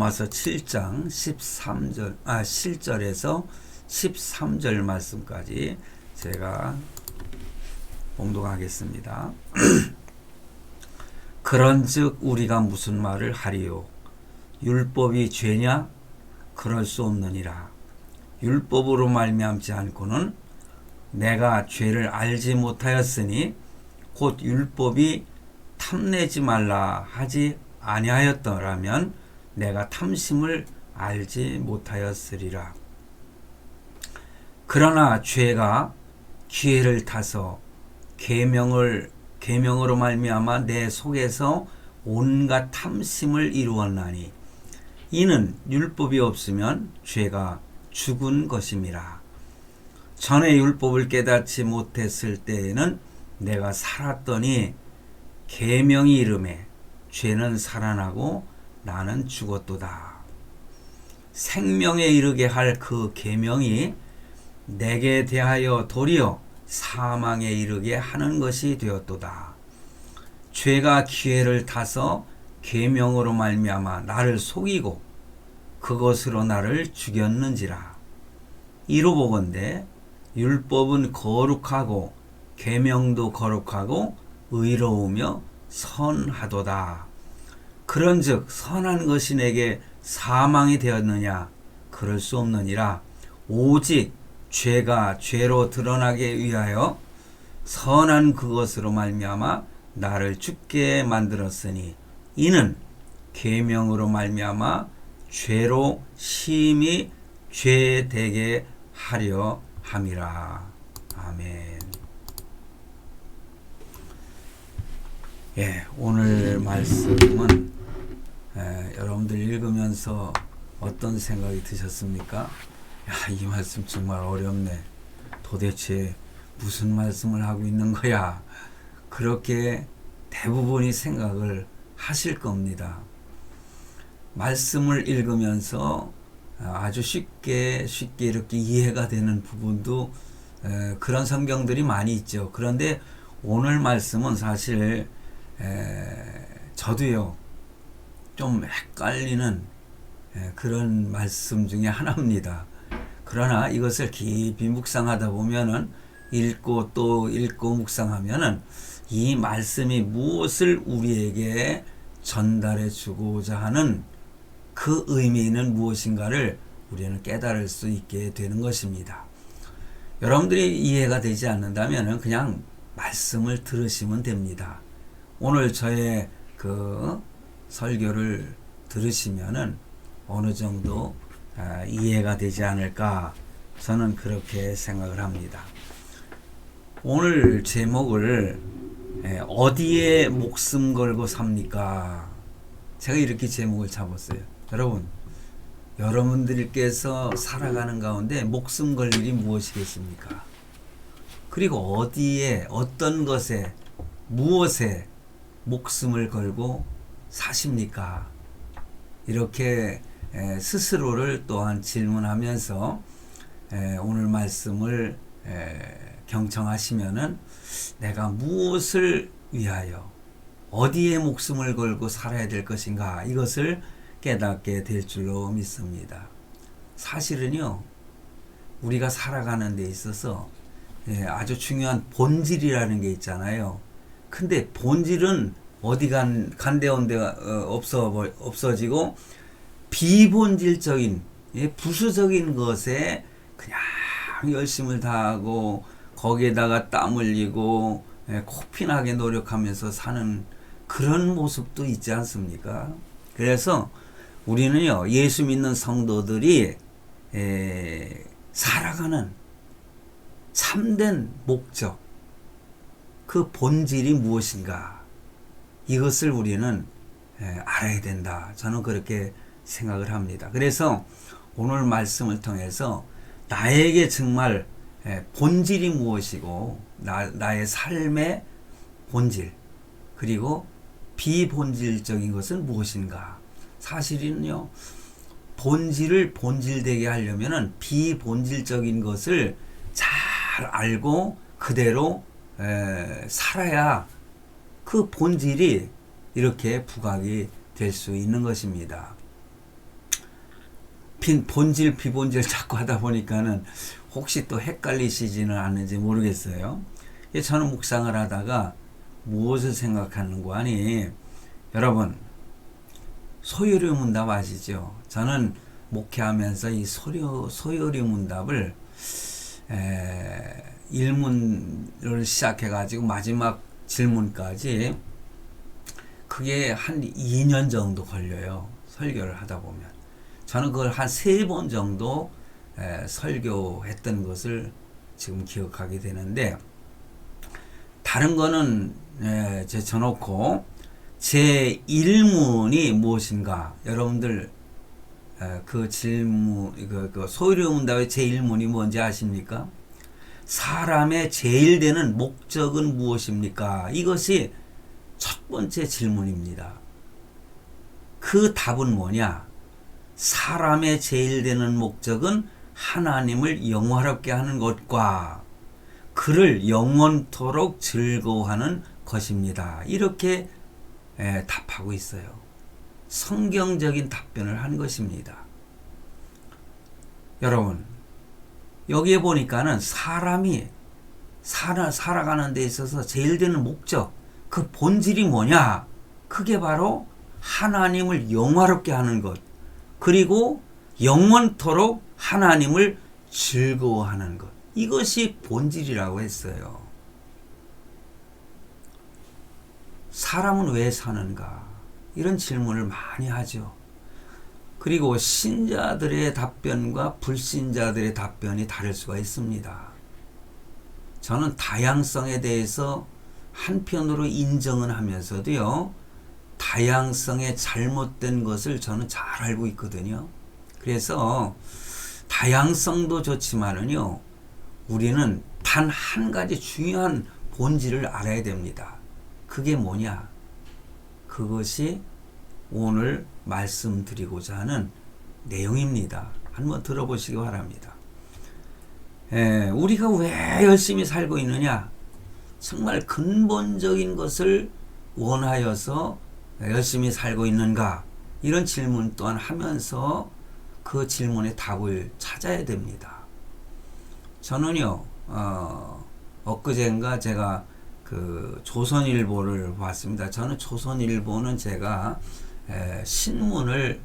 로마서 7장 7절에서 13절 말씀까지 제가 봉독하겠습니다. 그런즉 우리가 무슨 말을 하리요? 율법이 죄냐? 그럴 수 없느니라. 율법으로 말미암지 않고는 내가 죄를 알지 못하였으니 곧 율법이 탐내지 말라 하지 아니하였더라면 내가 탐심을 알지 못하였으리라. 그러나 죄가 기회를 타서 계명으로 말미암아 내 속에서 온갖 탐심을 이루었나니 이는 율법이 없으면 죄가 죽은 것임이라. 전에 율법을 깨닫지 못했을 때에는 내가 살았더니 계명이 이름에 죄는 살아나고 나는 죽었도다. 생명에 이르게 할 그 계명이 내게 대하여 도리어 사망에 이르게 하는 것이 되었도다. 죄가 기회를 타서 계명으로 말미암아 나를 속이고 그것으로 나를 죽였는지라. 이로 보건대 율법은 거룩하고 계명도 거룩하고 의로우며 선하도다. 그런즉 선한 것이 내게 사망이 되었느냐? 그럴 수 없느니라. 오직 죄가 죄로 드러나게 위하여 선한 그것으로 말미암아 나를 죽게 만들었으니 이는 계명으로 말미암아 죄로 심히 죄되게 하려 함이라. 아멘. 오늘 말씀은 여러분들 읽으면서 어떤 생각이 드셨습니까? 이 말씀 정말 어렵네. 도대체 무슨 말씀을 하고 있는 거야? 그렇게 대부분이 생각을 하실 겁니다. 말씀을 읽으면서 아주 쉽게 이렇게 이해가 되는 부분도 그런 성경들이 많이 있죠. 그런데 오늘 말씀은 사실 저도요 좀 헷갈리는 그런 말씀 중에 하나입니다. 그러나 이것을 깊이 묵상하다 보면은 읽고 또 읽고 묵상하면은 이 말씀이 무엇을 우리에게 전달해 주고자 하는 그 의미는 무엇인가를 우리는 깨달을 수 있게 되는 것입니다. 여러분들이 이해가 되지 않는다면은 그냥 말씀을 들으시면 됩니다. 오늘 저의 그 설교를 들으시면은 어느 정도 이해가 되지 않을까 저는 그렇게 생각을 합니다. 오늘 제목을 어디에 목숨 걸고 삽니까? 제가 이렇게 제목을 잡았어요. 여러분들께서 살아가는 가운데 목숨 걸 일이 무엇이겠습니까? 그리고 어디에 어떤 것에 무엇에 목숨을 걸고 사십니까? 이렇게 스스로를 또한 질문하면서 오늘 말씀을 경청하시면은 내가 무엇을 위하여 어디에 목숨을 걸고 살아야 될 것인가 이것을 깨닫게 될 줄로 믿습니다. 사실은요 우리가 살아가는 데 있어서 아주 중요한 본질이라는 게 있잖아요. 근데 본질은 어디 간데온데 없어지고 비본질적인 부수적인 것에 그냥 열심을 다하고 거기에다가 땀 흘리고 코피나게 노력하면서 사는 그런 모습도 있지 않습니까? 그래서 우리는요 예수 믿는 성도들이 살아가는 참된 목적 그 본질이 무엇인가 이것을 우리는 알아야 된다. 저는 그렇게 생각을 합니다. 그래서 오늘 말씀을 통해서 나에게 정말 본질이 무엇이고 나의 삶의 본질 그리고 비본질적인 것은 무엇인가. 사실은요 본질을 본질되게 하려면은 비본질적인 것을 잘 알고 그대로 살아야 그 본질이 이렇게 부각이 될 수 있는 것입니다. 본질, 비본질 자꾸 하다 보니까는 혹시 또 헷갈리시지는 않는지 모르겠어요. 저는 묵상을 하다가 무엇을 생각하는 거 아니, 여러분, 소요리 문답 아시죠? 저는 목회하면서 이 소요리 문답을 1문을 시작해가지고 마지막 질문까지 그게 한 2년 정도 걸려요. 설교를 하다 보면. 저는 그걸 한 3번 정도 설교했던 것을 지금 기억하게 되는데, 다른 거는 제쳐놓고 제 1문이 무엇인가, 여러분들 그 질문, 그 소요리 문답의 제 1문이 뭔지 아십니까? 사람의 제일 되는 목적은 무엇입니까? 이것이 첫 번째 질문입니다. 그 답은 뭐냐? 사람의 제일 되는 목적은 하나님을 영화롭게 하는 것과 그를 영원토록 즐거워하는 것입니다. 이렇게 답하고 있어요. 성경적인 답변을 한 것입니다. 여러분, 여기에 보니까는 사람이 살아가는 데 있어서 제일 되는 목적, 그 본질이 뭐냐? 그게 바로 하나님을 영화롭게 하는 것, 그리고 영원토록 하나님을 즐거워하는 것. 이것이 본질이라고 했어요. 사람은 왜 사는가? 이런 질문을 많이 하죠. 그리고 신자들의 답변과 불신자들의 답변이 다를 수가 있습니다. 저는 다양성에 대해서 한편으로 인정은 하면서도요, 다양성의 잘못된 것을 저는 잘 알고 있거든요. 그래서 다양성도 좋지만은요, 우리는 단 한 가지 중요한 본질을 알아야 됩니다. 그게 뭐냐? 그것이 오늘 말씀드리고자 하는 내용입니다. 한번 들어보시기 바랍니다. 우리가 왜 열심히 살고 있느냐? 정말 근본적인 것을 원하여서 열심히 살고 있는가? 이런 질문 또한 하면서 그 질문의 답을 찾아야 됩니다. 저는요, 엊그젠가 제가 그 조선일보를 봤습니다. 저는 조선일보는 제가 신문을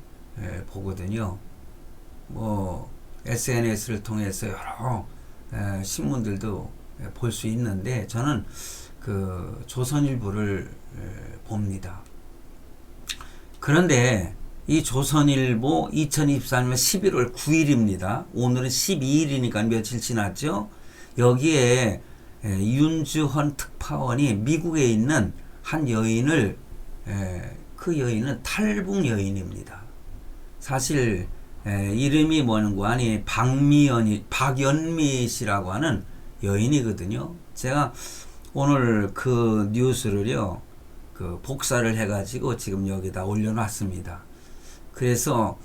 보거든요. 뭐 SNS를 통해서 여러 신문들도 볼 수 있는데, 저는 그 조선일보를 봅니다. 그런데 이 조선일보 2024년 11월 9일입니다. 오늘은 12일이니까 며칠 지났죠. 여기에 윤주헌 특파원이 미국에 있는 한 여인을, 그 여인은 탈북 여인입니다. 사실 이름이 뭐는고 하니 박연미 씨라고 하는 여인이거든요. 제가 오늘 그 뉴스를요, 그 복사를 해가지고 지금 여기다 올려놨습니다. 그래서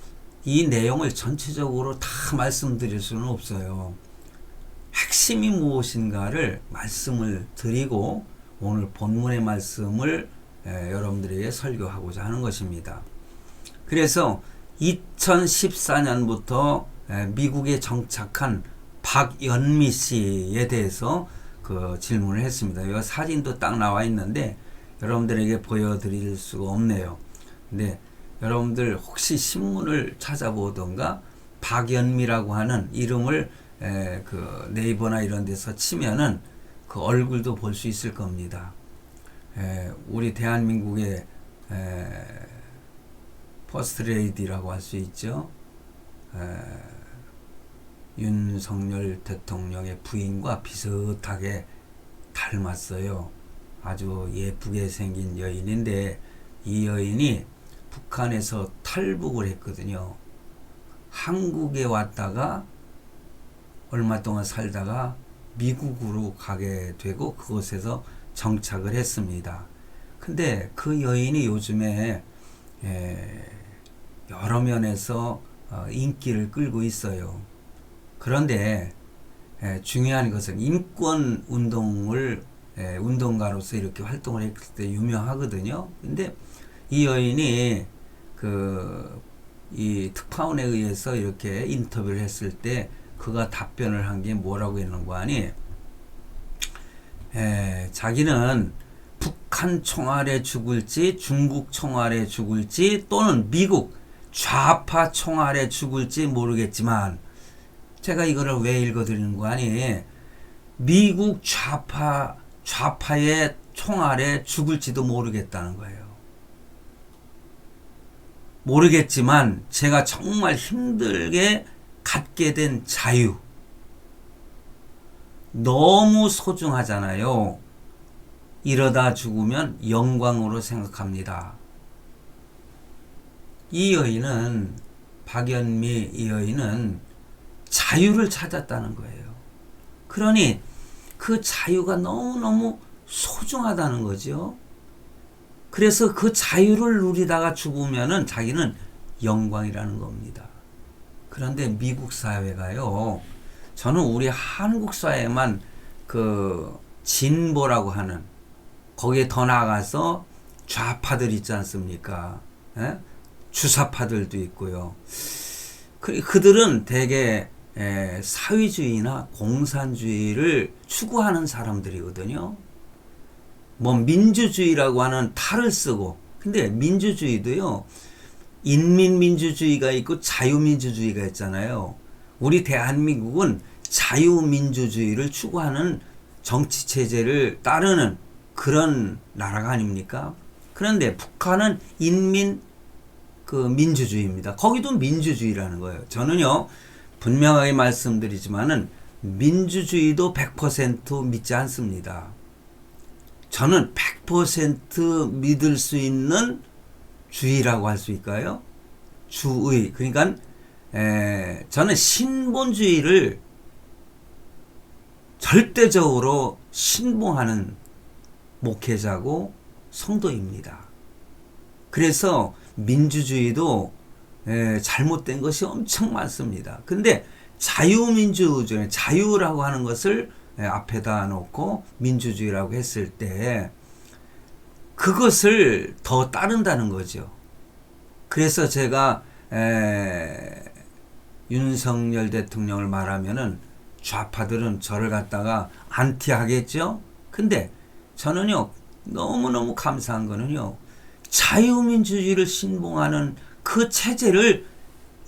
이 내용을 전체적으로 다 말씀드릴 수는 없어요. 핵심이 무엇인가를 말씀을 드리고 오늘 본문의 말씀을 여러분들에게 설교하고자 하는 것입니다. 그래서 2014년부터 미국에 정착한 박연미 씨에 대해서 그 질문을 했습니다. 이 사진도 딱 나와 있는데 여러분들에게 보여드릴 수가 없네요. 근데 여러분들 혹시 신문을 찾아보던가 박연미라고 하는 이름을 그 네이버나 이런 데서 치면은 그 얼굴도 볼 수 있을 겁니다. 우리 대한민국의 퍼스트 레이디라고 할 수 있죠. 윤석열 대통령의 부인과 비슷하게 닮았어요. 아주 예쁘게 생긴 여인인데, 이 여인이 북한에서 탈북을 했거든요. 한국에 왔다가 얼마 동안 살다가 미국으로 가게 되고 그곳에서 정착을 했습니다. 근데 그 여인이 요즘에 여러 면에서 인기를 끌고 있어요. 그런데 중요한 것은 인권 운동을 운동가로서 이렇게 활동을 했을 때 유명하거든요. 근데 이 여인이 그 이 특파원에 의해서 이렇게 인터뷰를 했을 때 그가 답변을 한 게 뭐라고 했는 거 아니? 자기는 북한 총알에 죽을지 중국 총알에 죽을지 또는 미국 좌파 총알에 죽을지 모르겠지만 제가 이거를 왜 읽어드리는 거 아니? 미국 좌파의 총알에 죽을지도 모르겠다는 거예요. 모르겠지만 제가 정말 힘들게 갖게 된 자유 너무 소중하잖아요. 이러다 죽으면 영광으로 생각합니다. 이 여인은 박연미 이 여인은 자유를 찾았다는 거예요. 그러니 그 자유가 너무너무 소중하다는 거죠. 그래서 그 자유를 누리다가 죽으면은 자기는 영광이라는 겁니다. 그런데 미국 사회가요, 저는 우리 한국 사회만 그 진보라고 하는, 거기에 더 나아가서 좌파들 있지 않습니까? 에? 주사파들도 있고요. 그들은 대개 사회주의나 공산주의를 추구하는 사람들이거든요. 뭐 민주주의라고 하는 탈을 쓰고, 근데 민주주의도요, 인민민주주의가 있고 자유민주주의가 있잖아요. 우리 대한민국은 자유민주주의를 추구하는 정치체제를 따르는 그런 나라가 아닙니까? 그런데 북한은 민주주의입니다. 거기도 민주주의라는 거예요. 저는요, 분명하게 말씀드리지만은 민주주의도 100% 믿지 않습니다. 저는 100% 믿을 수 있는 주의라고 할 수 있을까요? 주의. 그러니까 저는 신본주의를 절대적으로 신봉하는 목회자고 성도입니다. 그래서 민주주의도 잘못된 것이 엄청 많습니다. 근데 자유민주주의, 자유라고 하는 것을 앞에다 놓고 민주주의라고 했을 때 그것을 더 따른다는 거죠. 그래서 제가 윤석열 대통령을 말하면은 좌파들은 저를 갖다가 안티하겠죠. 근데 저는요, 너무너무 감사한 거는요, 자유민주주의를 신봉하는 그 체제를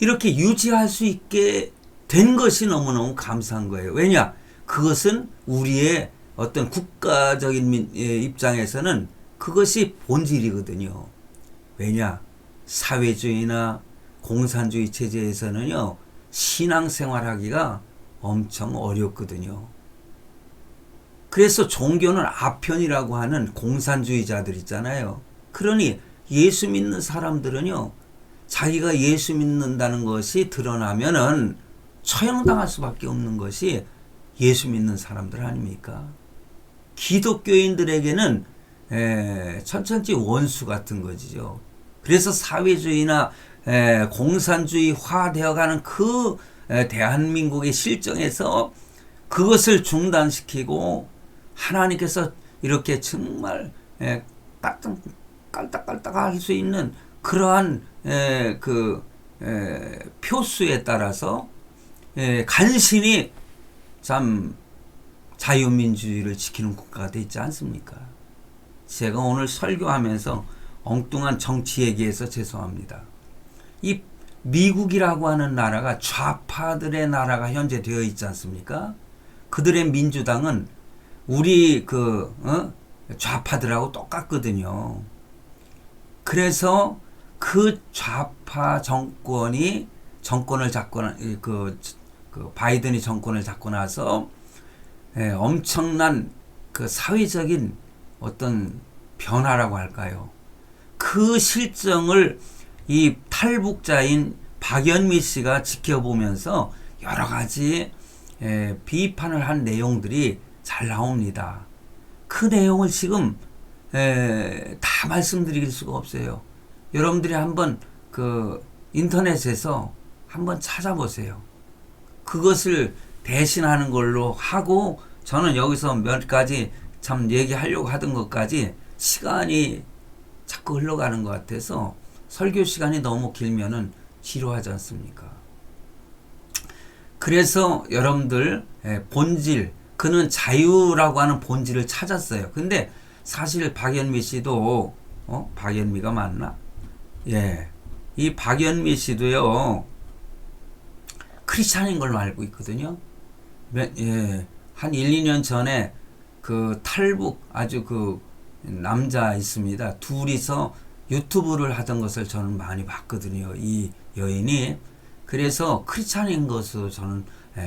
이렇게 유지할 수 있게 된 것이 너무너무 감사한 거예요. 왜냐? 그것은 우리의 어떤 국가적인 입장에서는 그것이 본질이거든요. 왜냐? 사회주의나 공산주의 체제에서는요, 신앙생활하기가 엄청 어렵거든요. 그래서 종교는 아편이라고 하는 공산주의자들 있잖아요. 그러니 예수 믿는 사람들은요, 자기가 예수 믿는다는 것이 드러나면은 처형당할 수밖에 없는 것이 예수 믿는 사람들 아닙니까? 기독교인들에게는 천천히 원수 같은 거지요. 그래서 사회주의나 공산주의화되어가는 그 대한민국의 실정에서 그것을 중단시키고 하나님께서 이렇게 정말 깔딱깔딱 할 수 있는 그러한 표수에 따라서 간신히 참 자유민주주의를 지키는 국가가 되지 않습니까? 제가 오늘 설교하면서 엉뚱한 정치 얘기해서 죄송합니다. 이 미국이라고 하는 나라가 좌파들의 나라가 현재 되어 있지 않습니까? 그들의 민주당은 우리 좌파들하고 똑같거든요. 그래서 그 좌파 정권을 잡고 바이든이 정권을 잡고 나서 엄청난 그 사회적인 어떤 변화라고 할까요? 그 실정을 이 탈북자인 박연미 씨가 지켜보면서 여러 가지 비판을 한 내용들이 잘 나옵니다. 그 내용을 지금 다 말씀드릴 수가 없어요. 여러분들이 한번 인터넷에서 한번 찾아보세요. 그것을 대신하는 걸로 하고, 저는 여기서 몇 가지 참 얘기하려고 하던 것까지 시간이 자꾸 흘러가는 것 같아서 설교 시간이 너무 길면은 지루하지 않습니까? 그래서 여러분들 본질, 그는 자유라고 하는 본질을 찾았어요. 근데 사실 박연미 씨도 박연미가 맞나? 예, 이 박연미 씨도요 크리스찬인 걸로 알고 있거든요. 예, 한 1, 2년 전에 그 탈북 아주 그 남자 있습니다. 둘이서 유튜브를 하던 것을 저는 많이 봤거든요. 이 여인이. 그래서 크리스찬인 것으로 저는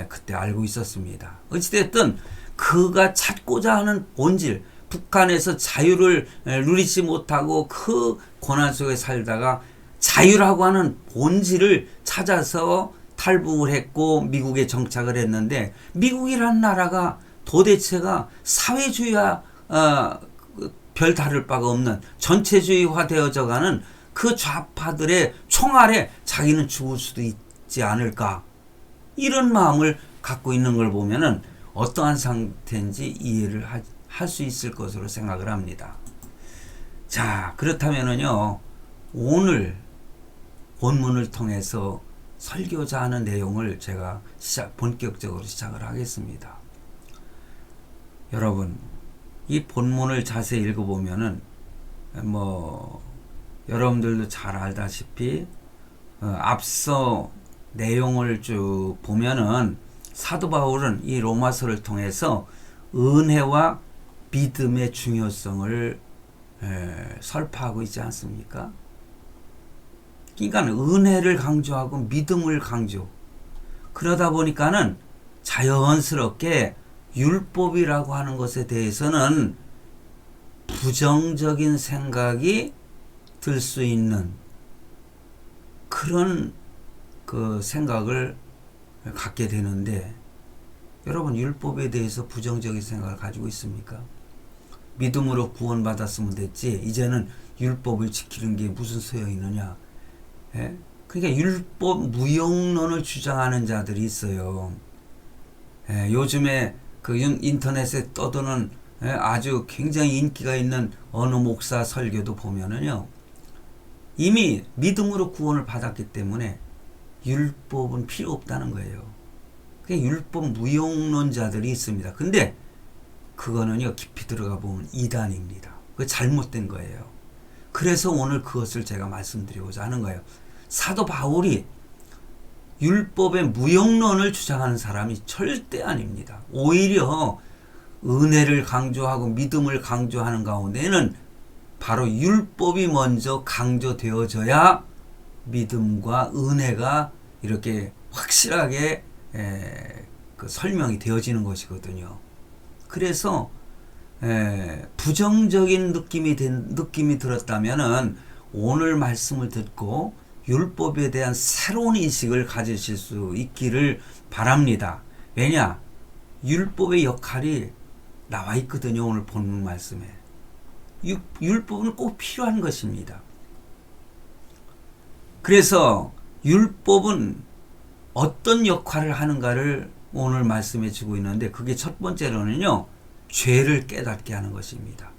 그때 알고 있었습니다. 어찌됐든 그가 찾고자 하는 본질, 북한에서 자유를 누리지 못하고 그 고난 속에 살다가 자유라고 하는 본질을 찾아서 탈북을 했고 미국에 정착을 했는데, 미국이라는 나라가 도대체가 사회주의와 별 다를 바가 없는 전체주의화 되어져가는 그 좌파들의 총 아래 자기는 죽을 수도 있지 않을까, 이런 마음을 갖고 있는 걸 보면은 어떠한 상태인지 이해를 할 수 있을 것으로 생각을 합니다. 자, 그렇다면은요 오늘 본문을 통해서 설교자 하는 내용을 제가 본격적으로 시작을 하겠습니다. 여러분, 이 본문을 자세히 읽어보면은 여러분들도 잘 알다시피 앞서 내용을 쭉 보면은 사도 바울은 이 로마서를 통해서 은혜와 믿음의 중요성을 설파하고 있지 않습니까? 그러니까 은혜를 강조하고 믿음을 강조. 그러다 보니까는 자연스럽게 율법이라고 하는 것에 대해서는 부정적인 생각이 들 수 있는 그런 그 생각을 갖게 되는데, 여러분 율법에 대해서 부정적인 생각을 가지고 있습니까? 믿음으로 구원받았으면 됐지 이제는 율법을 지키는 게 무슨 소용이 있느냐. 예? 그러니까 율법 무용론을 주장하는 자들이 있어요. 예, 요즘에 그 인터넷에 떠도는 아주 굉장히 인기가 있는 어느 목사 설교도 보면은요, 이미 믿음으로 구원을 받았기 때문에 율법은 필요 없다는 거예요. 그러니까 율법 무용론자들이 있습니다. 근데 그거는요 깊이 들어가 보면 이단입니다. 그거 잘못된 거예요. 그래서 오늘 그것을 제가 말씀드리고자 하는 거예요. 사도 바울이 율법의 무용론을 주장하는 사람이 절대 아닙니다. 오히려 은혜를 강조하고 믿음을 강조하는 가운데는 바로 율법이 먼저 강조되어져야 믿음과 은혜가 이렇게 확실하게 그 설명이 되어지는 것이거든요. 그래서 부정적인 느낌이 들었다면은 오늘 말씀을 듣고 율법에 대한 새로운 인식을 가지실 수 있기를 바랍니다. 왜냐? 율법의 역할이 나와 있거든요. 오늘 본문 말씀에. 율법은 꼭 필요한 것입니다. 그래서 율법은 어떤 역할을 하는가를 오늘 말씀해 주고 있는데, 그게 첫 번째로는요 죄를 깨닫게 하는 것입니다.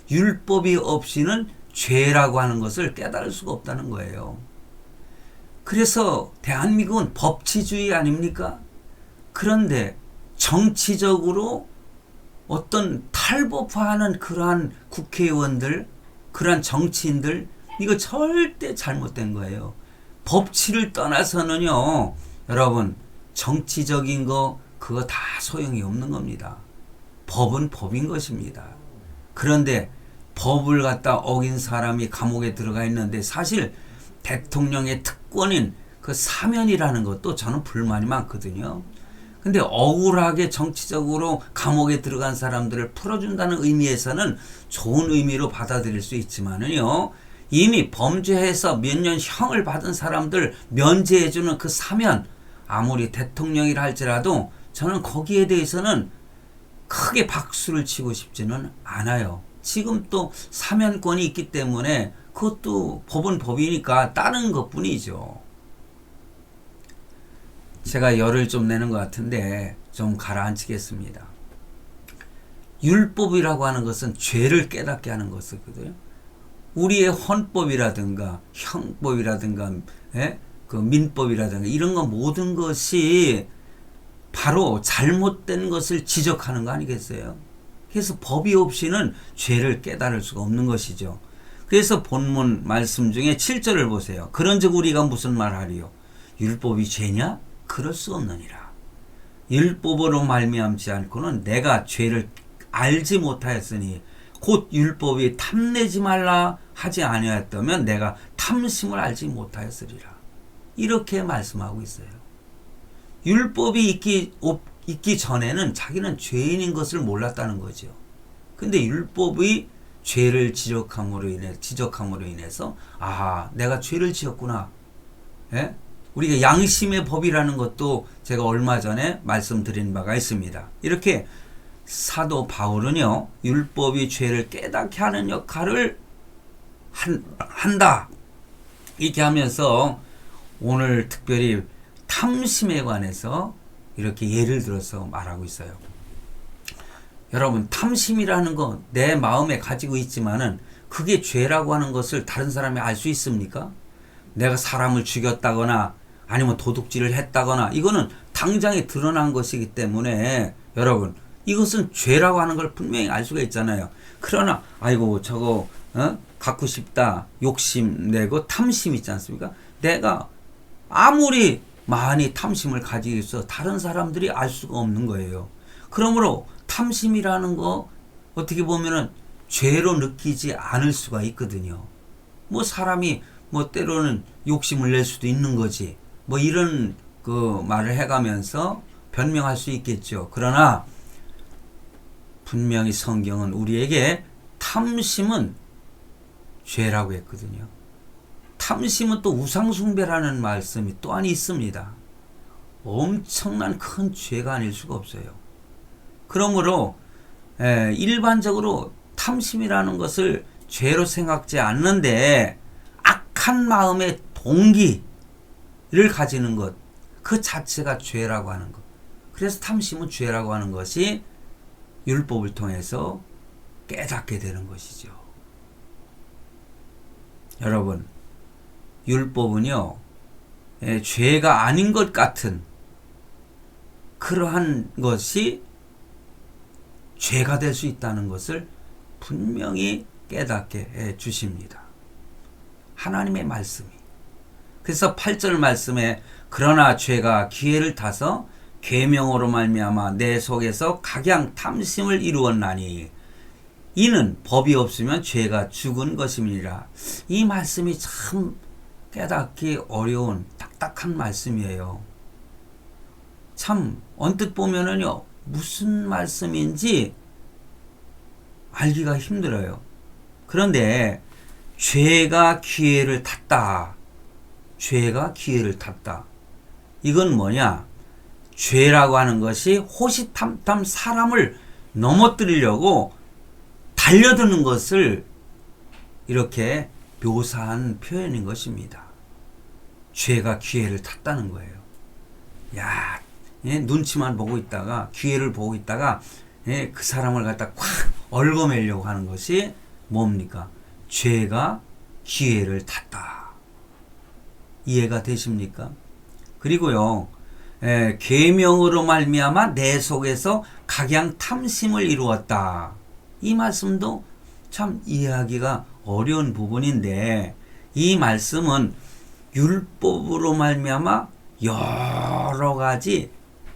율법이 없이는 죄라고 하는 것을 깨달을 수가 없다는 거예요. 그래서 대한민국은 법치주의 아닙니까? 그런데 정치적으로 어떤 탈법화하는 그러한 국회의원들, 그러한 정치인들, 이거 절대 잘못된 거예요. 법치를 떠나서는요 여러분 정치적인 거 그거 다 소용이 없는 겁니다. 법은 법인 것입니다. 그런데 법을 갖다 어긴 사람이 감옥에 들어가 있는데, 사실 대통령의 특권인 그 사면이라는 것도 저는 불만이 많거든요. 근데 억울하게 정치적으로 감옥에 들어간 사람들을 풀어준다는 의미에서는 좋은 의미로 받아들일 수 있지만은요, 이미 범죄해서 몇 년 형을 받은 사람들 면제해주는 그 사면, 아무리 대통령이라 할지라도 저는 거기에 대해서는 크게 박수를 치고 싶지는 않아요. 지금 또 사면권이 있기 때문에 그것도 법은 법이니까 따르는 것뿐이죠. 제가 열을 좀 내는 것 같은데 좀 가라앉히겠습니다. 율법이라고 하는 것은 죄를 깨닫게 하는 것이거든요. 우리의 헌법이라든가 형법이라든가 그 민법이라든가 이런 거 모든 것이 바로 잘못된 것을 지적하는 거 아니겠어요? 그래서 법이 없이는 죄를 깨달을 수가 없는 것이죠. 그래서 본문 말씀 중에 7절을 보세요. 그런즉 우리가 무슨 말하리요? 율법이 죄냐? 그럴 수 없느니라. 율법으로 말미암지 않고는 내가 죄를 알지 못하였으니 곧 율법이 탐내지 말라 하지 아니하였다면 내가 탐심을 알지 못하였으리라. 이렇게 말씀하고 있어요. 율법이 있기 전에는 자기는 죄인인 것을 몰랐다는 거죠. 근데 율법이 죄를 지적함으로 인해서 아, 내가 죄를 지었구나. 예? 우리가 양심의 법이라는 것도 제가 얼마 전에 말씀드린 바가 있습니다. 이렇게 사도 바울은요, 율법이 죄를 깨닫게 하는 역할을 한다. 이렇게 하면서 오늘 특별히 탐심에 관해서 이렇게 예를 들어서 말하고 있어요. 여러분, 탐심이라는 거 내 마음에 가지고 있지만은 그게 죄라고 하는 것을 다른 사람이 알 수 있습니까? 내가 사람을 죽였다거나 아니면 도둑질을 했다거나 이거는 당장에 드러난 것이기 때문에 여러분, 이것은 죄라고 하는 걸 분명히 알 수가 있잖아요. 그러나 아이고 저거 갖고 싶다 욕심내고 탐심 있지 않습니까? 내가 아무리 많이 탐심을 가지고 있어 다른 사람들이 알 수가 없는 거예요. 그러므로 탐심이라는 거 어떻게 보면은 죄로 느끼지 않을 수가 있거든요. 뭐 사람이 뭐 때로는 욕심을 낼 수도 있는 거지. 뭐 이런 그 말을 해가면서 변명할 수 있겠죠. 그러나 분명히 성경은 우리에게 탐심은 죄라고 했거든요. 탐심은 또 우상숭배라는 말씀이 또한 있습니다. 엄청난 큰 죄가 아닐 수가 없어요. 그러므로 일반적으로 탐심이라는 것을 죄로 생각지 않는데 악한 마음의 동기를 가지는 것, 그 자체가 죄라고 하는 것. 그래서 탐심은 죄라고 하는 것이 율법을 통해서 깨닫게 되는 것이죠. 여러분, 율법은요, 죄가 아닌 것 같은 그러한 것이 죄가 될 수 있다는 것을 분명히 깨닫게 해 주십니다. 하나님의 말씀이. 그래서 8절 말씀에 그러나 죄가 기회를 타서 계명으로 말미암아 내 속에서 각양 탐심을 이루었나니 이는 법이 없으면 죄가 죽은 것임이니라. 이 말씀이 참 깨닫기 어려운 딱딱한 말씀이에요. 참 언뜻 보면은요, 무슨 말씀인지 알기가 힘들어요. 그런데 죄가 기회를 탔다. 죄가 기회를 탔다. 이건 뭐냐? 죄라고 하는 것이 호시탐탐 사람을 넘어뜨리려고 달려드는 것을 이렇게 묘사한 표현인 것입니다. 죄가 기회를 탔다는 거예요. 야, 눈치만 보고 있다가 기회를 보고 있다가 그 사람을 갖다 콱 얽어매려고 하는 것이 뭡니까? 죄가 기회를 탔다. 이해가 되십니까? 그리고요, 계명으로 말미암아 내 속에서 각양 탐심을 이루었다. 이 말씀도 참 이해하기가 어려운 부분인데 이 말씀은 율법으로 말미암아 여러 가지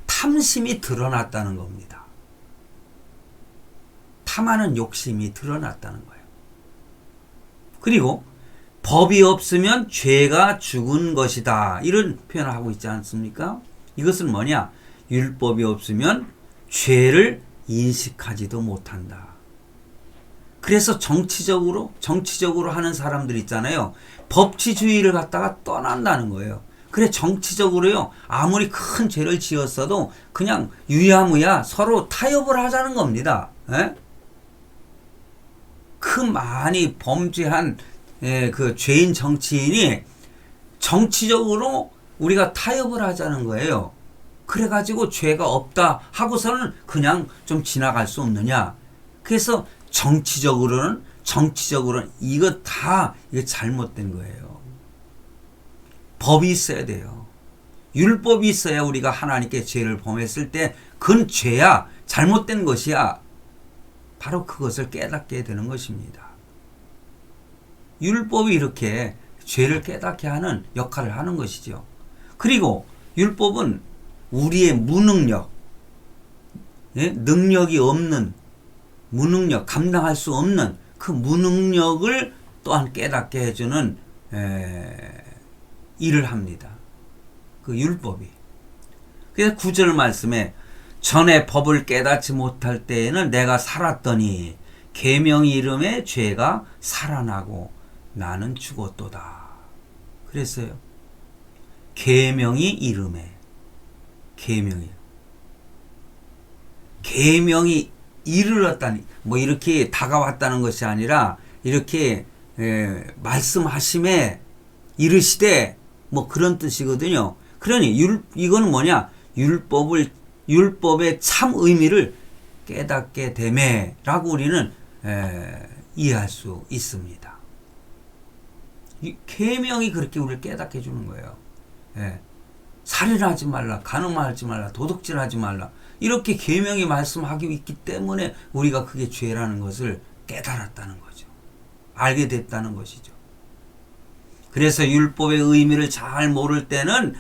탐심이 드러났다는 겁니다. 탐하는 욕심이 드러났다는 거예요. 그리고 법이 없으면 죄가 죽은 것이다. 이런 표현을 하고 있지 않습니까? 이것은 뭐냐? 율법이 없으면 죄를 인식하지도 못한다. 그래서 정치적으로 하는 사람들 있잖아요. 법치주의를 갖다가 떠난다는 거예요. 그래, 정치적으로요, 아무리 큰 죄를 지었어도 그냥 유야무야 서로 타협을 하자는 겁니다. 그 많이 범죄한 그 죄인 정치인이 정치적으로 우리가 타협을 하자는 거예요. 그래가지고 죄가 없다 하고서는 그냥 좀 지나갈 수 없느냐. 그래서 정치적으로는 이거 다 이게 잘못된 거예요. 법이 있어야 돼요. 율법이 있어야 우리가 하나님께 죄를 범했을 때 그건 죄야, 잘못된 것이야. 바로 그것을 깨닫게 되는 것입니다. 율법이 이렇게 죄를 깨닫게 하는 역할을 하는 것이죠. 그리고 율법은 우리의 무능력, 능력이 없는 무능력, 감당할 수 없는 그 무능력을 또한 깨닫게 해주는 일을 합니다. 그 율법이. 그래서 9절 말씀에 전에 법을 깨닫지 못할 때에는 내가 살았더니 계명의 이름에 죄가 살아나고 나는 죽었도다. 그랬어요. 계명의 이름에 계명이 이르렀다니 뭐 이렇게 다가왔다는 것이 아니라 이렇게 말씀하심에 이르시되 뭐 그런 뜻이거든요. 그러니 이거는 뭐냐? 율법의 참 의미를 깨닫게 되매라고 우리는 이해할 수 있습니다. 계명이 그렇게 우리를 깨닫게 해주는 거예요. 살인하지 말라, 간음하지 말라, 도둑질하지 말라, 이렇게 계명이 말씀하기 있기 때문에 우리가 그게 죄라는 것을 깨달았다는 거죠. 알게 됐다는 것이죠. 그래서 율법의 의미를 잘 모를 때는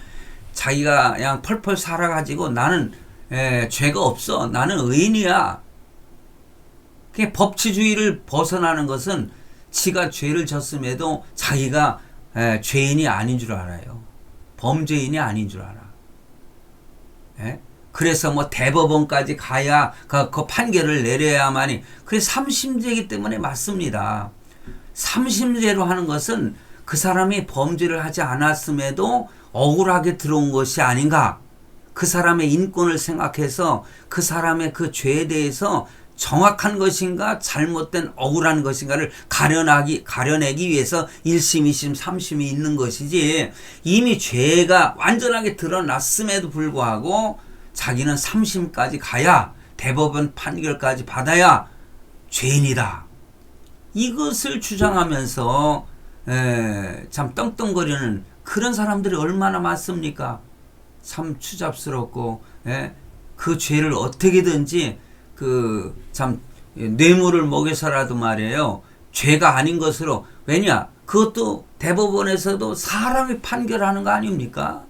자기가 그냥 펄펄 살아가지고 나는 죄가 없어, 나는 의인이야. 그게 법치주의를 벗어나는 것은 지가 죄를 졌음에도 자기가 죄인이 아닌 줄 알아요. 범죄인이 아닌 줄 알아. 그래서 뭐 대법원까지 가야 그 판결을 내려야만이. 그래서 삼심제이기 때문에 맞습니다. 삼심제로 하는 것은 그 사람이 범죄를 하지 않았음에도 억울하게 들어온 것이 아닌가. 그 사람의 인권을 생각해서 그 사람의 그 죄에 대해서 정확한 것인가 잘못된 억울한 것인가를 가려내기 위해서 1심, 2심, 3심이 있는 것이지, 이미 죄가 완전하게 드러났음에도 불구하고 자기는 3심까지 가야, 대법원 판결까지 받아야 죄인이다. 이것을 주장하면서 참 떵떵거리는 그런 사람들이 얼마나 많습니까? 참 추잡스럽고, 그 죄를 어떻게든지 참 뇌물을 먹여서라도 말이에요, 죄가 아닌 것으로. 왜냐? 그것도 대법원에서도 사람이 판결하는 거 아닙니까?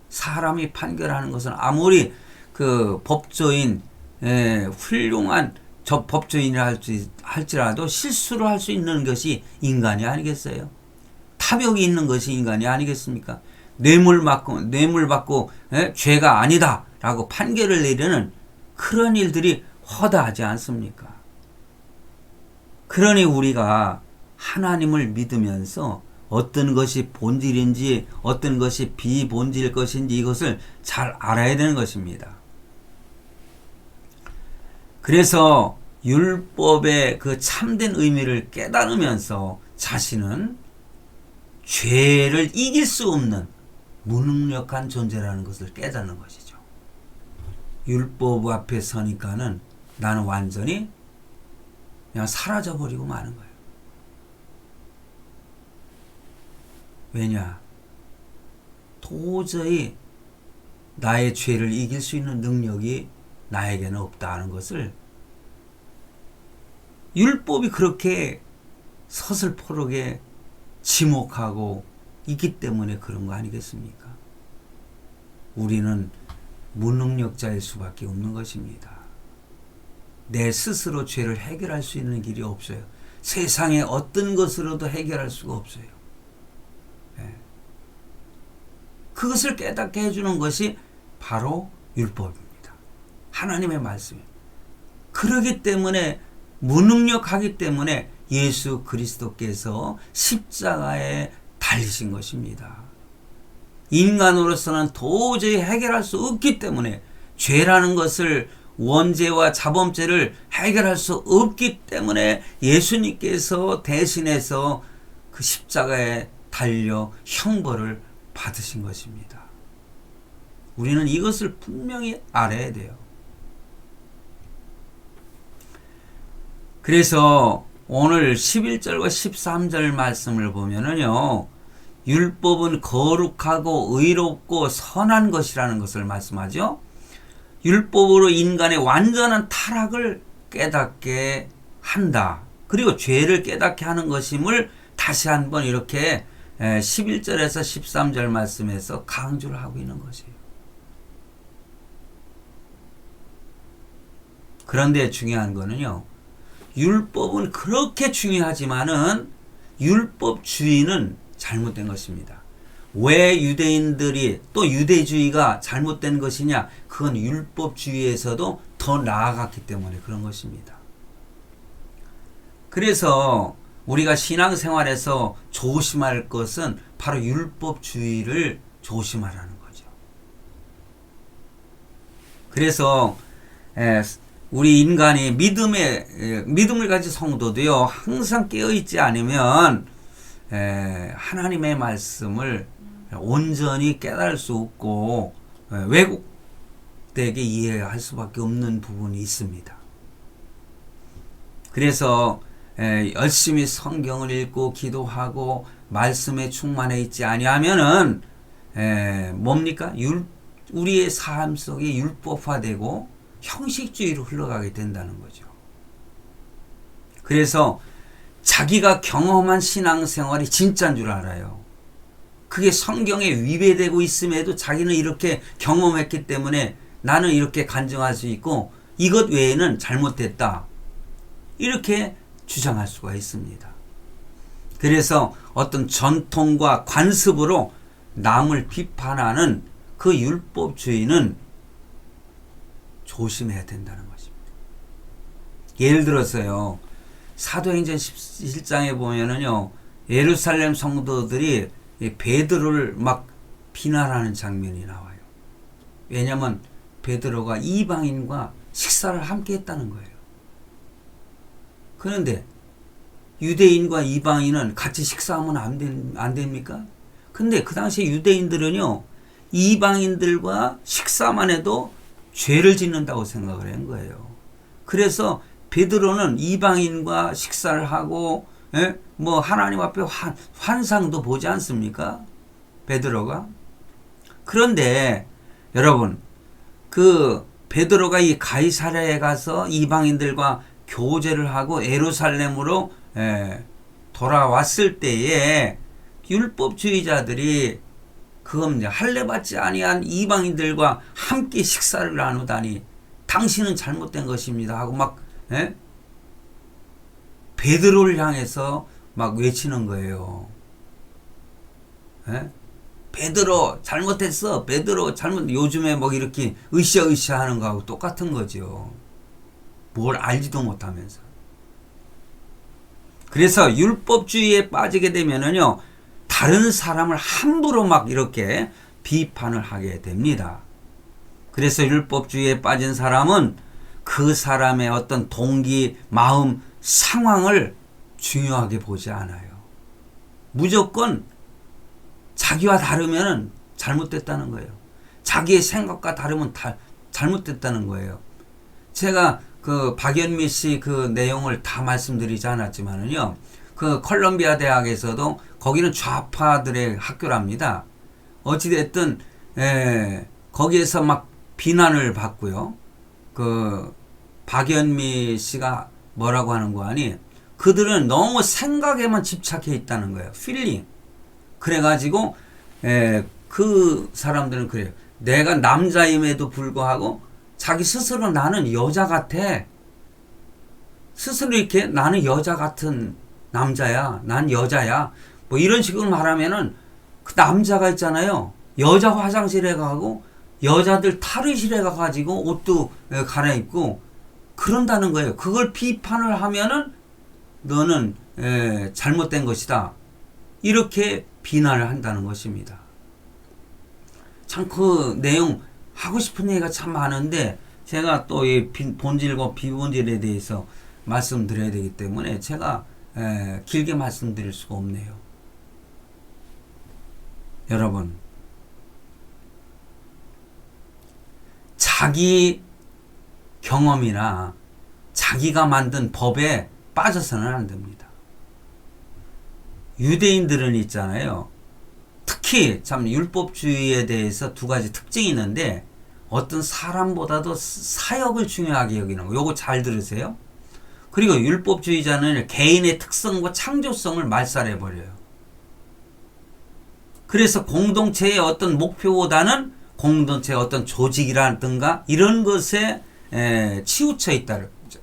사람이 판결하는 것은 아무리 그 법조인, 훌륭한 저 법조인이라 할지라도 실수를 할 수 있는 것이 인간이 아니겠어요? 탐욕이 있는 것이 인간이 아니겠습니까? 뇌물 받고 죄가 아니다라고 판결을 내리는 그런 일들이 허다하지 않습니까? 그러니 우리가 하나님을 믿으면서 어떤 것이 본질인지 어떤 것이 비본질 것인지 이것을 잘 알아야 되는 것입니다. 그래서 율법의 그 참된 의미를 깨달으면서 자신은 죄를 이길 수 없는 무능력한 존재라는 것을 깨닫는 것이죠. 율법 앞에 서니까는 나는 완전히 그냥 사라져버리고 마는 거예요. 왜냐? 도저히 나의 죄를 이길 수 있는 능력이 나에게는 없다는 것을 율법이 그렇게 서슬퍼르게 지목하고 있기 때문에 그런 거 아니겠습니까? 우리는 무능력자일 수밖에 없는 것입니다. 내 스스로 죄를 해결할 수 있는 길이 없어요. 세상에 어떤 것으로도 해결할 수가 없어요. 그것을 깨닫게 해주는 것이 바로 율법입니다. 하나님의 말씀이에요. 그러기 때문에 무능력하기 때문에 예수 그리스도께서 십자가에 달리신 것입니다. 인간으로서는 도저히 해결할 수 없기 때문에, 죄라는 것을, 원죄와 자범죄를 해결할 수 없기 때문에 예수님께서 대신해서 그 십자가에 달려 형벌을 받으신 것입니다. 우리는 이것을 분명히 알아야 돼요. 그래서 오늘 11절과 13절 말씀을 보면은요, 율법은 거룩하고 의롭고 선한 것이라는 것을 말씀하죠. 율법으로 인간의 완전한 타락을 깨닫게 한다. 그리고 죄를 깨닫게 하는 것임을 다시 한번 이렇게 11절에서 13절 말씀에서 강조를 하고 있는 것이에요. 그런데 중요한 거는요. 율법은 그렇게 중요하지만은 율법주의는 잘못된 것입니다. 왜 유대인들이 또 유대주의가 잘못된 것이냐? 그건 율법주의에서도 더 나아갔기 때문에 그런 것입니다. 그래서 우리가 신앙생활에서 조심할 것은 바로 율법주의를 조심하라는 거죠. 그래서 우리 인간이 믿음을 가진 성도도요, 항상 깨어있지 않으면 하나님의 말씀을 온전히 깨달을 수 없고 왜곡되게 이해할 수밖에 없는 부분이 있습니다. 그래서 열심히 성경을 읽고 기도하고 말씀에 충만해 있지 아니하면은 뭡니까? 우리의 삶 속에 율법화되고 형식주의로 흘러가게 된다는 거죠. 그래서 자기가 경험한 신앙생활이 진짜인 줄 알아요. 그게 성경에 위배되고 있음에도 자기는 이렇게 경험했기 때문에 나는 이렇게 간증할 수 있고 이것 외에는 잘못됐다. 이렇게 주장할 수가 있습니다. 그래서 어떤 전통과 관습으로 남을 비판하는 그 율법주의는 조심해야 된다는 것입니다. 예를 들어서요. 사도행전 17장에 보면은요. 예루살렘 성도들이 베드로를 막 비난하는 장면이 나와요. 왜냐하면 베드로가 이방인과 식사를 함께 했다는 거예요. 그런데 유대인과 이방인은 같이 식사하면 안 됩니까? 근데 그 당시에 유대인들은요. 이방인들과 식사만 해도 죄를 짓는다고 생각을 한 거예요. 그래서 베드로는 이방인과 식사를 하고 뭐 하나님 앞에 환상도 보지 않습니까? 베드로가. 그런데 여러분 그 베드로가 이 가이사랴에 가서 이방인들과 교제를 하고 예루살렘으로 돌아왔을 때에 율법주의자들이 그건 이제 할례받지 아니한 이방인들과 함께 식사를 나누다니 당신은 잘못된 것입니다 하고 막 베드로를 향해서 막 외치는 거예요. 베드로 잘못했어. 베드로 잘못. 요즘에 뭐 이렇게 으쌰으쌰 하는 거하고 똑같은 거죠. 뭘 알지도 못하면서. 그래서 율법주의에 빠지게 되면은요, 다른 사람을 함부로 막 이렇게 비판을 하게 됩니다. 그래서 율법주의에 빠진 사람은 그 사람의 어떤 동기, 마음, 상황을 중요하게 보지 않아요. 무조건 자기와 다르면 잘못됐다는 거예요. 자기의 생각과 다르면 잘못됐다는 거예요. 제가 그 박연미 씨 그 내용을 다 말씀드리지 않았지만은요, 그 컬럼비아 대학에서도 거기는 좌파들의 학교랍니다. 어찌됐든, 거기에서 막 비난을 받고요. 그 박연미 씨가 뭐라고 하는 거 아니? 그들은 너무 생각에만 집착해 있다는 거예요. 필링. 그래가지고 그 사람들은 그래요. 내가 남자임에도 불구하고 자기 스스로 나는 여자 같아. 스스로 이렇게 나는 여자 같은 남자야. 난 여자야. 뭐 이런 식으로 말하면은 그 남자가 있잖아요. 여자 화장실에 가고 여자들 탈의실에 가가지고 옷도 갈아입고 그런다는 거예요. 그걸 비판을 하면은 너는 잘못된 것이다. 이렇게 비난을 한다는 것입니다. 참 그 내용 하고 싶은 얘기가 참 많은데 제가 또 이 본질과 비본질에 대해서 말씀드려야 되기 때문에 제가 길게 말씀드릴 수가 없네요. 여러분, 자기 경험이나 자기가 만든 법에 빠져서는 안 됩니다. 유대인들은 있잖아요. 특히 참 율법주의에 대해서 두 가지 특징이 있는데 어떤 사람보다도 사역을 중요하게 여기는 거. 요거 잘 들으세요. 그리고 율법주의자는 개인의 특성과 창조성을 말살해버려요. 그래서 공동체의 어떤 목표보다는 공동체의 어떤 조직이라든가 이런 것에 치우쳐 있다는 거죠.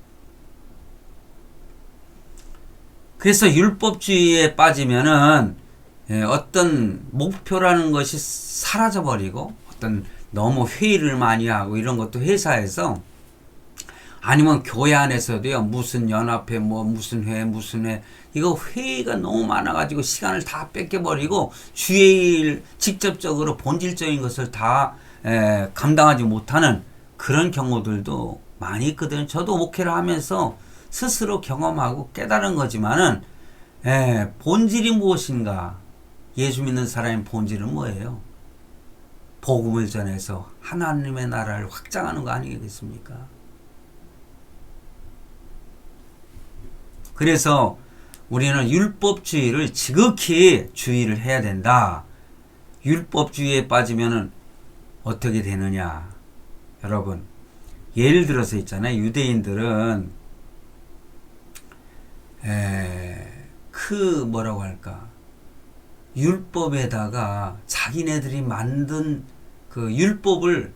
그래서 율법주의에 빠지면은 어떤 목표라는 것이 사라져버리고 어떤 너무 회의를 많이 하고 이런 것도 회사에서 아니면 교회 안에서도요 무슨 연합회 뭐 무슨 회 이거 회의가 너무 많아가지고 시간을 다 뺏겨버리고 주의 일 직접적으로 본질적인 것을 다 감당하지 못하는 그런 경우들도 많이 있거든요. 저도 목회를 하면서 스스로 경험하고 깨달은 거지만은 본질이 무엇인가? 예수 믿는 사람의 본질은 뭐예요? 복음을 전해서 하나님의 나라를 확장하는 거 아니겠습니까? 그래서 우리는 율법주의를 지극히 주의를 해야 된다. 율법주의에 빠지면은 어떻게 되느냐? 여러분, 예를 들어서 있잖아요. 유대인들은 뭐라고 할까? 율법에다가 자기네들이 만든 그 율법을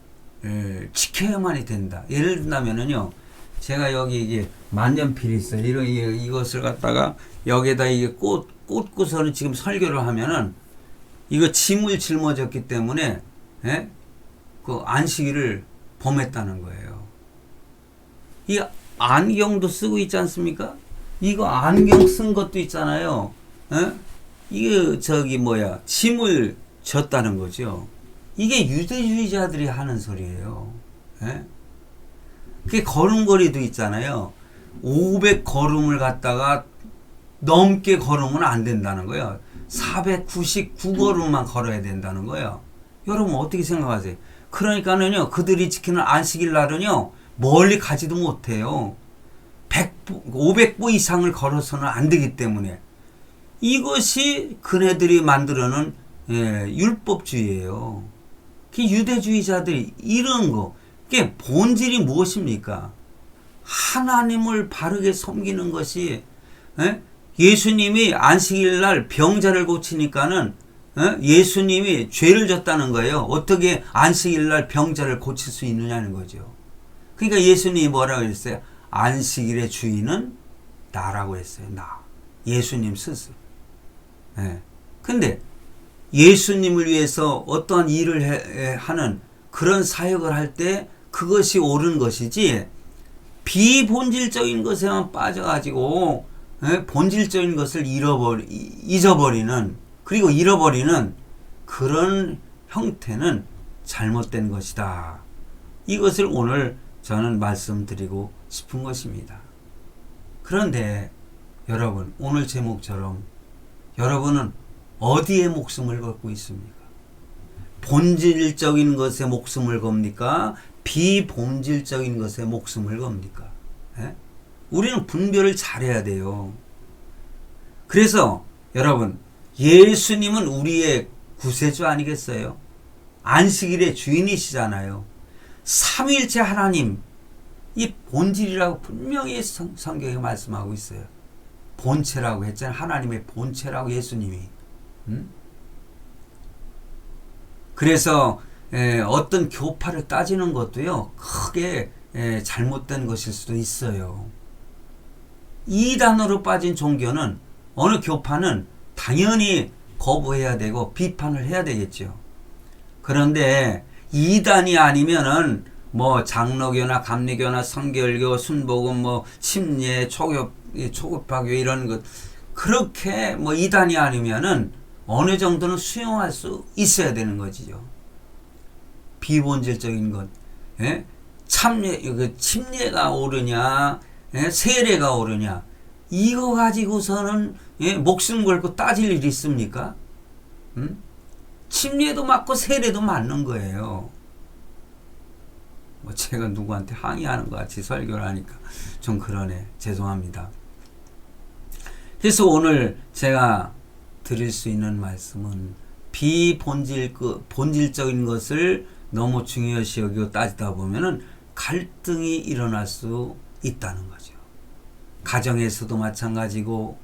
지켜야만이 된다. 예를 든다면은요. 제가 여기 이게 만년필이 있어요. 이것을 갖다가 여기에다 이게 꽂고서는 지금 설교를 하면은 이거 짐을 짊어졌기 때문에 그 안식일을 범했다는 거예요. 이 안경도 쓰고 있지 않습니까? 이거 안경 쓴 것도 있잖아요. 이게 짐을 졌다는 거죠. 이게 유대주의자들이 하는 소리예요. 그게 걸음걸이도 있잖아요. 500걸음을 갖다가 넘게 걸으면 안 된다는 거예요. 499걸음만 걸어야 된다는 거예요. 여러분 어떻게 생각하세요? 그러니까는요, 그들이 지키는 안식일 날은요, 멀리 가지도 못해요. 500보 이상을 걸어서는 안 되기 때문에. 이것이 그네들이 만들어낸 율법주의예요. 그 유대주의자들이 이런 거, 그게 본질이 무엇입니까? 하나님을 바르게 섬기는 것이 예수님이 안식일 날 병자를 고치니까는 예수님이 죄를 졌다는 거예요. 어떻게 안식일 날 병자를 고칠 수 있느냐는 거죠. 그러니까 예수님이 뭐라고 했어요? 안식일의 주인은 나라고 했어요. 나. 예수님 스스로. 근데 예수님을 위해서 어떠한 일을 하는 그런 사역을 할 때 그것이 옳은 것이지 비본질적인 것에만 빠져가지고 본질적인 것을 잊어버리는 그리고 잃어버리는 그런 형태는 잘못된 것이다. 이것을 오늘 저는 말씀드리고 싶은 것입니다. 그런데 여러분, 오늘 제목처럼 여러분은 어디에 목숨을 걸고 있습니까? 본질적인 것에 목숨을 겁니까? 비본질적인 것에 목숨을 겁니까? 우리는 분별을 잘해야 돼요. 그래서 여러분, 예수님은 우리의 구세주 아니겠어요? 안식일의 주인이시잖아요. 삼위일체 하나님, 이 본질이라고 분명히 성경에 말씀하고 있어요. 본체라고 했잖아요. 하나님의 본체라고 예수님이. 그래서 어떤 교파를 따지는 것도요, 크게 잘못된 것일 수도 있어요. 이단으로 빠진 종교는 어느 교파는 당연히 거부해야 되고 비판을 해야 되겠죠. 그런데 이단이 아니면은 뭐 장로교나 감리교나 성결교, 순복음, 뭐 침례, 초급파교 이런 것 그렇게 뭐 이단이 아니면은 어느 정도는 수용할 수 있어야 되는 거지요. 비본질적인 것, 침례가 옳으냐, 세례가 옳으냐, 이거 가지고서는 목숨 걸고 따질 일이 있습니까? 침례도 맞고 세례도 맞는 거예요. 뭐 제가 누구한테 항의하는 것 같이 설교를 하니까 좀 그러네. 죄송합니다. 그래서 오늘 제가 드릴 수 있는 말씀은 본질적인 것을 너무 중요시 여기고 따지다 보면은 갈등이 일어날 수 있다는 거죠. 가정에서도 마찬가지고,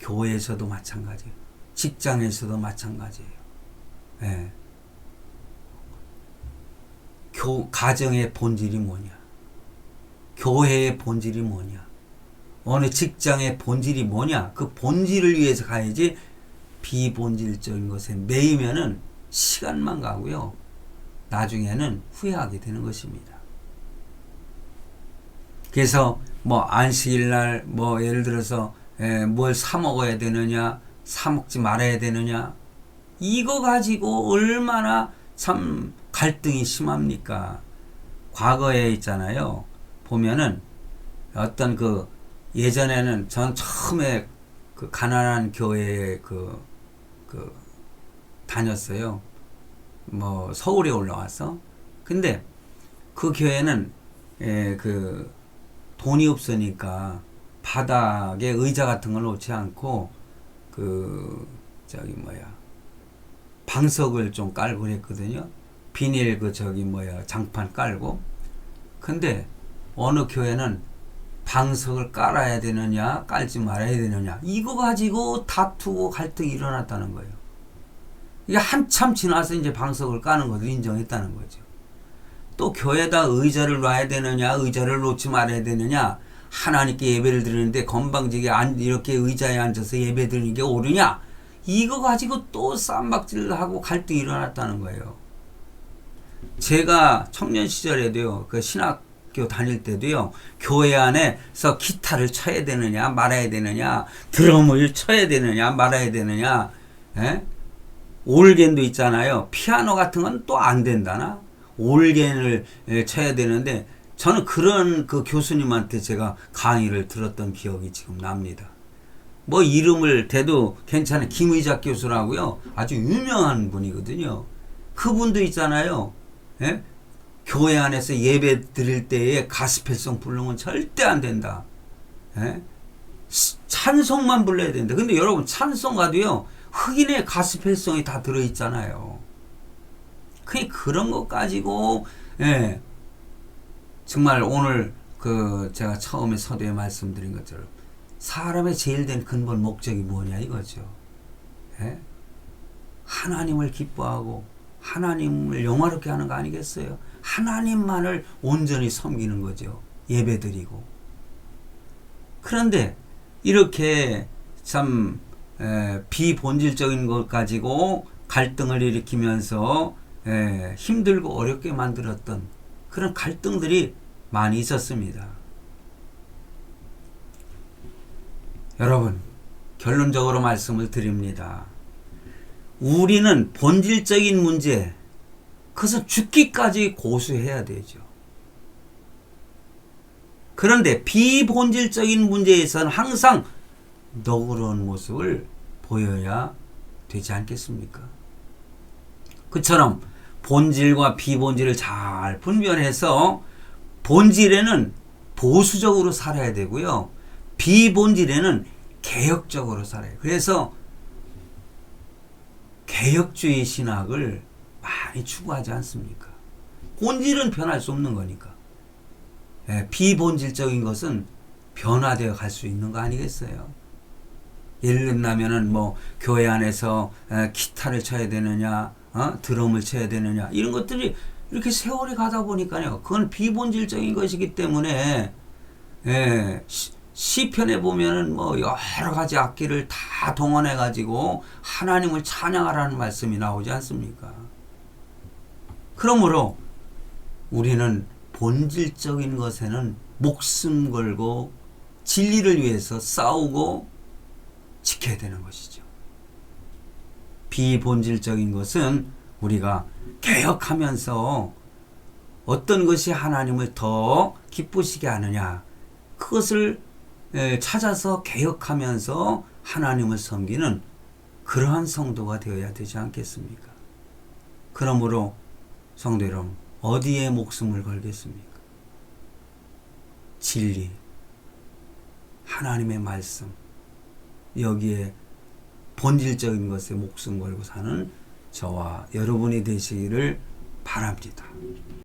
교회에서도 마찬가지예요. 직장에서도 마찬가지예요. 예. 가정의 본질이 뭐냐? 교회의 본질이 뭐냐? 어느 직장의 본질이 뭐냐? 그 본질을 위해서 가야지 비본질적인 것에 매이면은 시간만 가고요. 나중에는 후회하게 되는 것입니다. 그래서 뭐 안식일 날 뭐 예를 들어서 뭘 사 먹어야 되느냐, 사 먹지 말아야 되느냐, 이거 가지고 얼마나 참 갈등이 심합니까? 과거에 있잖아요. 보면은 어떤 그 예전에는 전 처음에 그 가난한 교회에 다녔어요. 뭐 서울에 올라와서. 근데 그 교회는 돈이 없으니까 바닥에 의자 같은 걸 놓지 않고 방석을 좀 깔고 그랬거든요. 비닐 장판 깔고. 근데 어느 교회는 방석을 깔아야 되느냐 깔지 말아야 되느냐 이거 가지고 다투고 갈등이 일어났다는 거예요. 이게 한참 지나서 이제 방석을 까는 것을 인정했다는 거죠. 또 교회에다 의자를 놔야 되느냐 의자를 놓지 말아야 되느냐, 하나님께 예배를 드리는데 건방지게 이렇게 의자에 앉아서 예배 드리는 게 옳으냐, 이거 가지고 또 쌈박질을 하고 갈등이 일어났다는 거예요. 제가 청년 시절에도요, 그 신학교 다닐 때도요, 교회 안에서 기타를 쳐야 되느냐 말아야 되느냐, 드럼을 쳐야 되느냐 말아야 되느냐, 올겐도 있잖아요. 피아노 같은 건 또 안 된다나? 올겐을 쳐야 되는데, 저는 그런 그 교수님한테 제가 강의를 들었던 기억이 지금 납니다. 뭐 이름을 대도 괜찮은 김의작 교수라고요. 아주 유명한 분이거든요. 그분도 있잖아요. 예? 교회 안에서 예배 드릴 때에 가스펠송 부르면 절대 안 된다. 예? 찬송만 불러야 된다. 근데 여러분 찬송가도요, 흑인의 가스펠송이 다 들어있잖아요. 그런 것 가지고, 예, 정말 오늘 제가 처음에 서두에 말씀드린 것처럼 사람의 제일 된 근본 목적이 뭐냐 이거죠. 예? 하나님을 기뻐하고 하나님을 영화롭게 하는 거 아니겠어요? 하나님만을 온전히 섬기는 거죠. 예배드리고. 그런데 이렇게 참 비본질적인 것 가지고 갈등을 일으키면서 힘들고 어렵게 만들었던 그런 갈등들이 많이 있었습니다. 여러분, 결론적으로 말씀을 드립니다. 우리는 본질적인 문제, 그것은 죽기까지 고수해야 되죠. 그런데 비본질적인 문제에서는 항상 너그러운 모습을 보여야 되지 않겠습니까? 그처럼 본질과 비본질을 잘 분별해서 본질에는 보수적으로 살아야 되고요. 비본질에는 개혁적으로 살아요. 그래서 개혁주의 신학을 많이 추구하지 않습니까? 본질은 변할 수 없는 거니까. 비본질적인 것은 변화되어 갈 수 있는 거 아니겠어요? 예를 들면은 뭐 교회 안에서 기타를 쳐야 되느냐, 드럼을 쳐야 되느냐, 이런 것들이 이렇게 세월이 가다 보니까요, 그건 비본질적인 것이기 때문에, 시편에 보면은 뭐 여러 가지 악기를 다 동원해 가지고 하나님을 찬양하라는 말씀이 나오지 않습니까? 그러므로 우리는 본질적인 것에는 목숨 걸고 진리를 위해서 싸우고 지켜야 되는 것이죠. 비본질적인 것은 우리가 개혁하면서 어떤 것이 하나님을 더 기쁘시게 하느냐, 그것을 찾아서 개혁하면서 하나님을 섬기는 그러한 성도가 되어야 되지 않겠습니까? 그러므로 성도 여러분, 어디에 목숨을 걸겠습니까? 진리, 하나님의 말씀, 여기에 본질적인 것에 목숨 걸고 사는 저와 여러분이 되시기를 바랍니다.